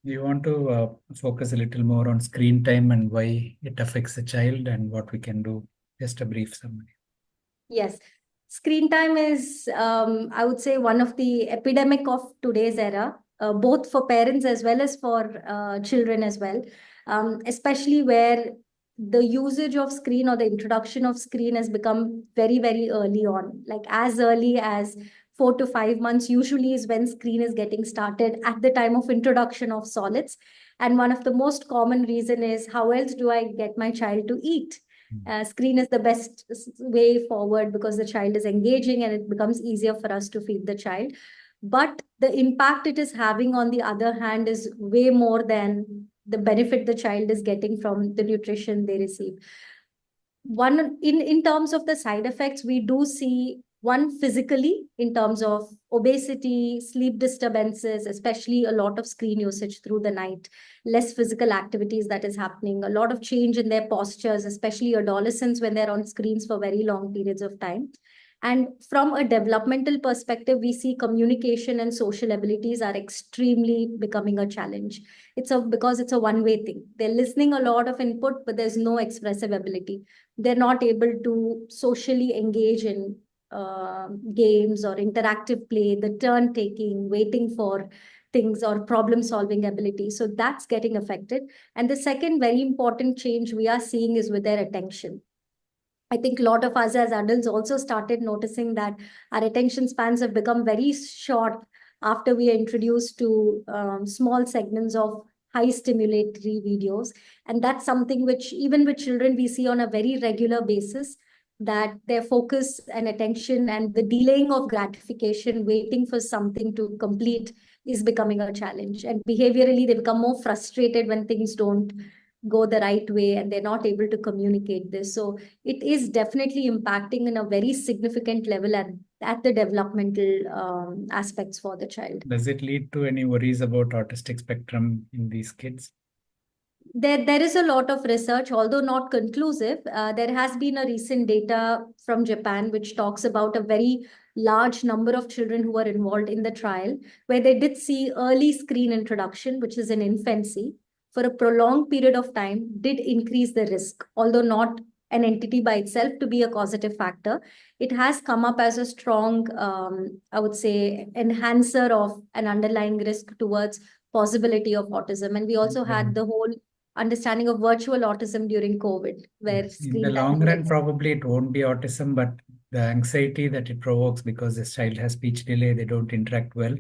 You want to focus a little more on screen time and why it affects the child and what we can do. Just a brief summary. Yes. Screen time is, I would say, one of the epidemic of today's era, both for parents as well as for children as well, especially where the usage of screen or the introduction of screen has become very, very early on. Like as early as 4 to 5 months, usually is when screen is getting started at the time of introduction of solids. And one of the most common reason is how else do I get my child to eat? Screen is the best way forward because the child is engaging and it becomes easier for us to feed the child. But the impact it is having, on the other hand, is way more than the benefit the child is getting from the nutrition they receive. One, in terms of the side effects, we do see one physically in terms of obesity, sleep disturbances, especially a lot of screen usage through the night, less physical activities that is happening, a lot of change in their postures, especially adolescents when they're on screens for very long periods of time. And from a developmental perspective, we see communication and social abilities are extremely becoming a challenge. Because it's a one-way thing. They're listening a lot of input, but there's no expressive ability. They're not able to socially engage in games or interactive play, the turn taking, waiting for things, or problem solving ability. So that's getting affected. And the second very important change we are seeing is with their attention. I think a lot of us as adults also started noticing that our attention spans have become very short after we are introduced to small segments of high stimulatory videos. And that's something which, even with children, we see on a very regular basis, that their focus and attention and the delaying of gratification, waiting for something to complete, is becoming a challenge. And behaviorally, they become more frustrated when things don't go the right way and they're not able to communicate this. So it is definitely impacting in a very significant level at the developmental aspects for the child. Does it lead to any worries about autistic spectrum in these kids? There is a lot of research, although not conclusive. There has been a recent data from Japan which talks about a very large number of children who were involved in the trial, where they did see early screen introduction, which is in infancy, for a prolonged period of time, did increase the risk, although not an entity by itself to be a causative factor. It has come up as a strong, I would say, enhancer of an underlying risk towards possibility of autism. And we also had the whole understanding of virtual autism during COVID, where Yes. In the screen time long run, was. probably it won't be autism, but the anxiety that it provokes because this child has speech delay, they don't interact well,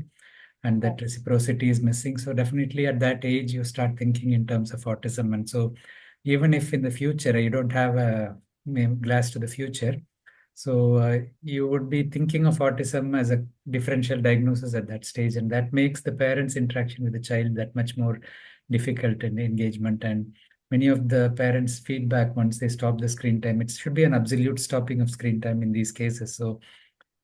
and that reciprocity is missing. So definitely at that age, you start thinking in terms of autism. And so even if in the future you don't have a glass to the future, so you would be thinking of autism as a differential diagnosis at that stage, and that makes the parents' interaction with the child that much more difficult in engagement. And many of the parents' feedback once they stop the screen time, it should be an absolute stopping of screen time in these cases. So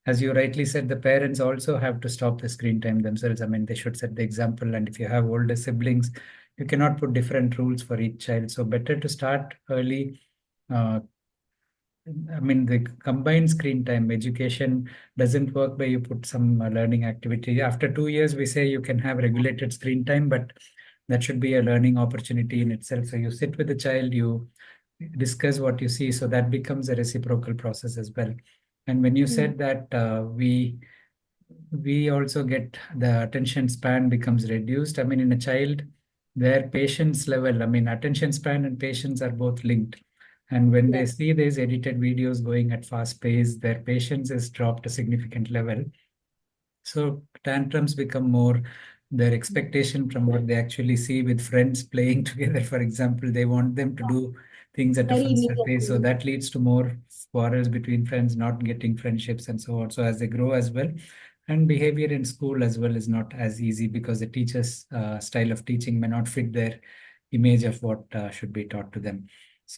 as you rightly said, the parents also have to stop the screen time themselves. I mean, they should set the example. And if you have older siblings, you cannot put different rules for each child. So better to start early. Uh, I mean, the combined screen time education doesn't work by you put some learning activity. After 2 years, we say you can have regulated screen time, but that should be a learning opportunity in itself. So you sit with the child, you discuss what you see. So that becomes a reciprocal process as well. And when you Mm. said that we also get the attention span becomes reduced. I mean, in a child, their patience level, I mean, attention span and patience are both linked. And when they Yes. see these edited videos going at fast pace, their patience is dropped a significant level. So tantrums become more their expectation from what they actually see with friends playing together. For example, they want them to do things at a Very faster pace. So immediately. that leads to more quarrels between friends, not getting friendships and so on. So as they grow as well, and behavior in school as well is not as easy because the teacher's style of teaching may not fit their image of what should be taught to them.